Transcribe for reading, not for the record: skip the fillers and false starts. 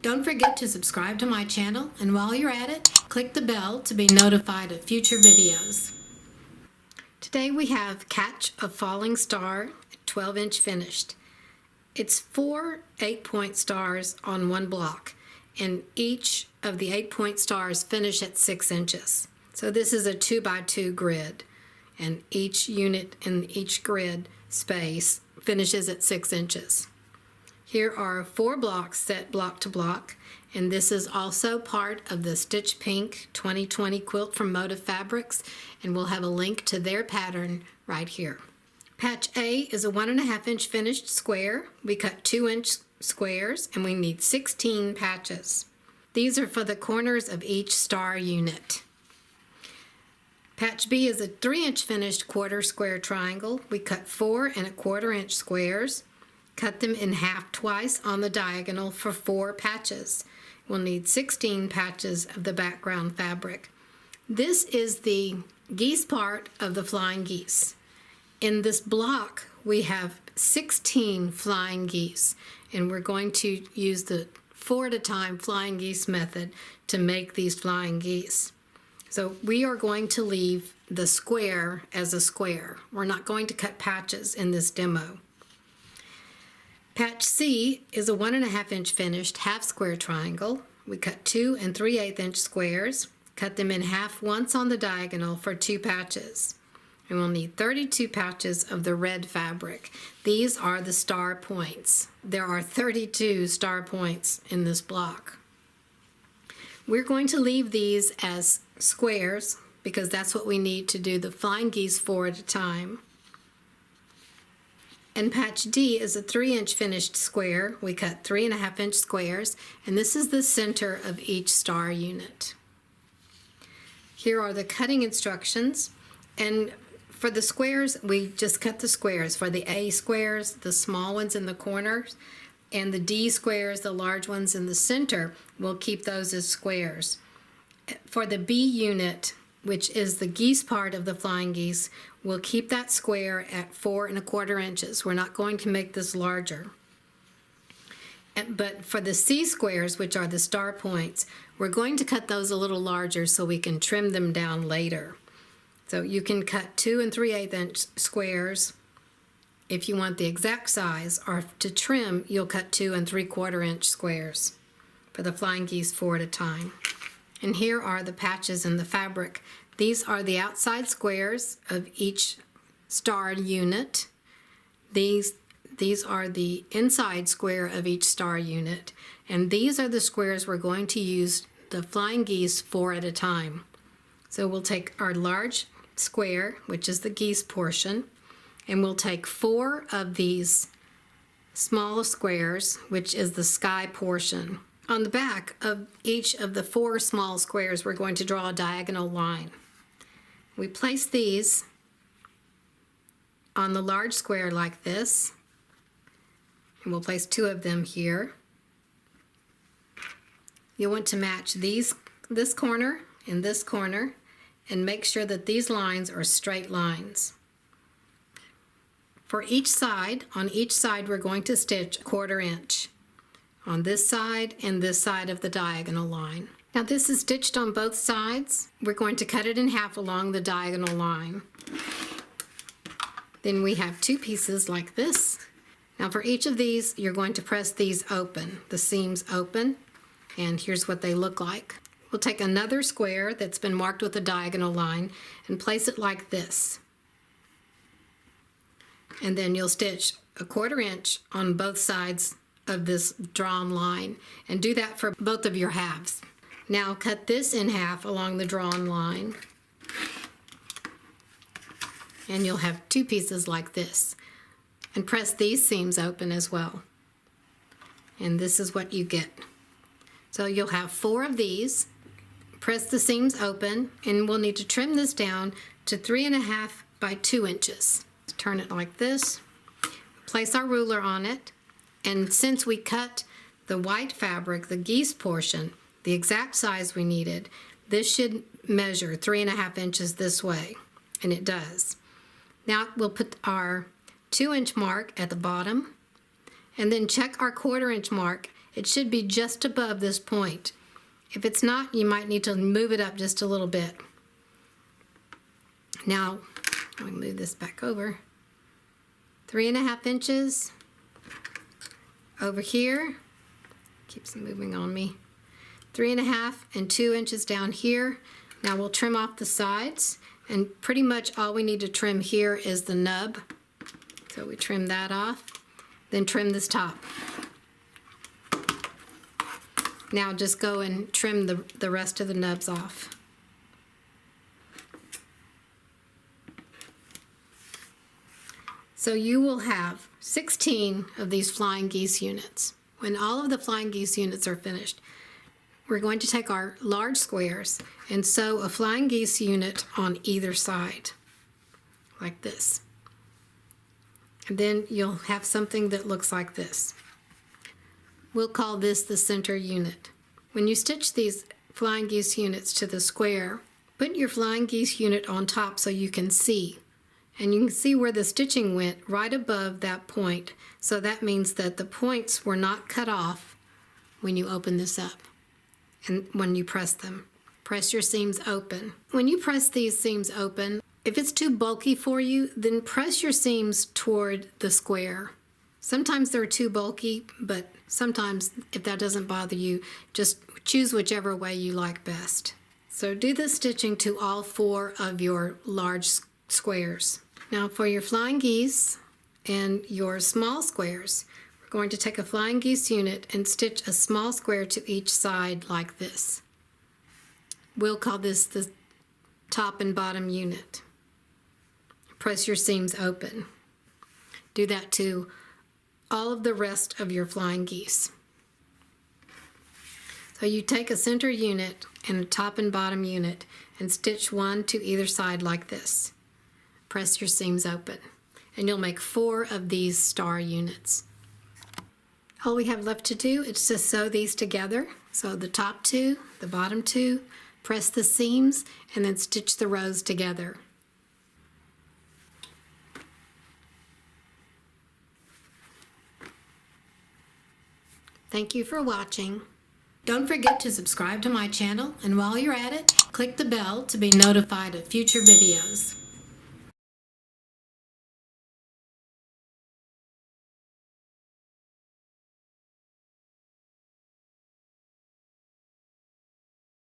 Don't forget to subscribe to my channel, and while you're at it, click the bell to be notified of future videos. Today we have Catch a Falling Star 12-inch finished. It's 4 8-point stars on one block, and each of the 8-point stars finish at 6 inches. So this is a 2x2 grid, and each unit in each grid space finishes at 6 inches. Here are 4 blocks set block to block, and this is also part of the Stitch Pink 2020 quilt from Motive Fabrics, and we'll have a link to their pattern right here. Patch A is a 1.5-inch finished square. We cut 2-inch squares, and we need 16 patches. These are for the corners of each star unit. Patch B is a 3-inch finished quarter square triangle. We cut 4 1/4-inch squares. Cut them in half twice on the diagonal for 4 patches. We'll need 16 patches of the background fabric. This is the geese part of the flying geese. In this block, we have 16 flying geese, and we're going to use the 4 at a time flying geese method to make these flying geese. So we are going to leave the square as a square. We're not going to cut patches in this demo. Patch C is a 1.5-inch finished half square triangle. We cut 2 3/8-inch squares, cut them in half once on the diagonal for 2 patches. And we'll need 32 patches of the red fabric. These are the star points. There are 32 star points in this block. We're going to leave these as squares because that's what we need to do the flying geese 4 at a time. And patch D is a 3-inch finished square. We cut 3 1/2-inch squares, and this is the center of each star unit. Here are the cutting instructions, and for the squares, we just cut the squares. For the A squares, the small ones in the corners, and the D squares, the large ones in the center, we'll keep those as squares. For the B unit, which is the geese part of the flying geese, we'll keep that square at 4 1/4 inches. We're not going to make this larger. But for the C squares, which are the star points, we're going to cut those a little larger so we can trim them down later. So you can cut 2 3/8-inch squares if you want the exact size, or to trim, you'll cut 2 3/4-inch squares for the flying geese 4 at a time. And here are the patches in the fabric. These are the outside squares of each star unit. These are the inside square of each star unit. And these are the squares we're going to use the flying geese 4 at a time. So we'll take our large square, which is the geese portion, and we'll take 4 of these small squares, which is the sky portion. On the back of each of the 4 small squares, we're going to draw a diagonal line. We place these on the large square like this, and we'll place 2 of them here. You'll want to match this corner and this corner, and make sure that these lines are straight lines. For each side, on each side, we're going to stitch 1/4 inch. On this side and this side of the diagonal line. Now this is stitched on both sides. We're going to cut it in half along the diagonal line. Then we have 2 pieces like this. Now for each of these, you're going to press these open, the seams open, and here's what they look like. We'll take another square that's been marked with a diagonal line and place it like this. And then you'll stitch 1/4 inch on both sides of this drawn line, and do that for both of your halves. Now cut this in half along the drawn line, and you'll have 2 pieces like this, and press these seams open as well, and this is what you get. So you'll have 4 of these. Press the seams open, and we'll need to trim this down to 3 1/2 by 2 inches. Turn it like this, place our ruler on it, and since we cut the white fabric, the geese portion, the exact size we needed, this should measure 3 1/2 inches this way, and it does. Now we'll put our 2-inch mark at the bottom, and then check our 1/4 inch mark It should be just above this point. If it's not, you might need to move it up just a little bit. Now, let me move this back over. 3.5 inches over here. Keeps moving on me. 3.5 and 2 inches down here. Now we'll trim off the sides, and pretty much all we need to trim here is the nub. So we trim that off, then trim this top. Now just go and trim the rest of the nubs off. So you will have 16 of these flying geese units. When all of the flying geese units are finished, we're going to take our large squares and sew a flying geese unit on either side, like this. And then you'll have something that looks like this. We'll call this the center unit. When you stitch these flying geese units to the square, put your flying geese unit on top so you can see. And you can see where the stitching went right above that point. So that means that the points were not cut off when you open this up and when you press them. Press your seams open. When you press these seams open, if it's too bulky for you, then press your seams toward the square. Sometimes they're too bulky, but sometimes if that doesn't bother you, just choose whichever way you like best. So do the stitching to all 4 of your large squares. Now for your flying geese and your small squares, we're going to take a flying geese unit and stitch a small square to each side like this. We'll call this the top and bottom unit. Press your seams open. Do that to all of the rest of your flying geese. So you take a center unit and a top and bottom unit and stitch one to either side like this. Press your seams open, and you'll make 4 of these star units. All we have left to do is to sew these together. So the top 2, the bottom 2, press the seams, and then stitch the rows together. Thank you for watching. Don't forget to subscribe to my channel, and while you're at it, click the bell to be notified of future videos.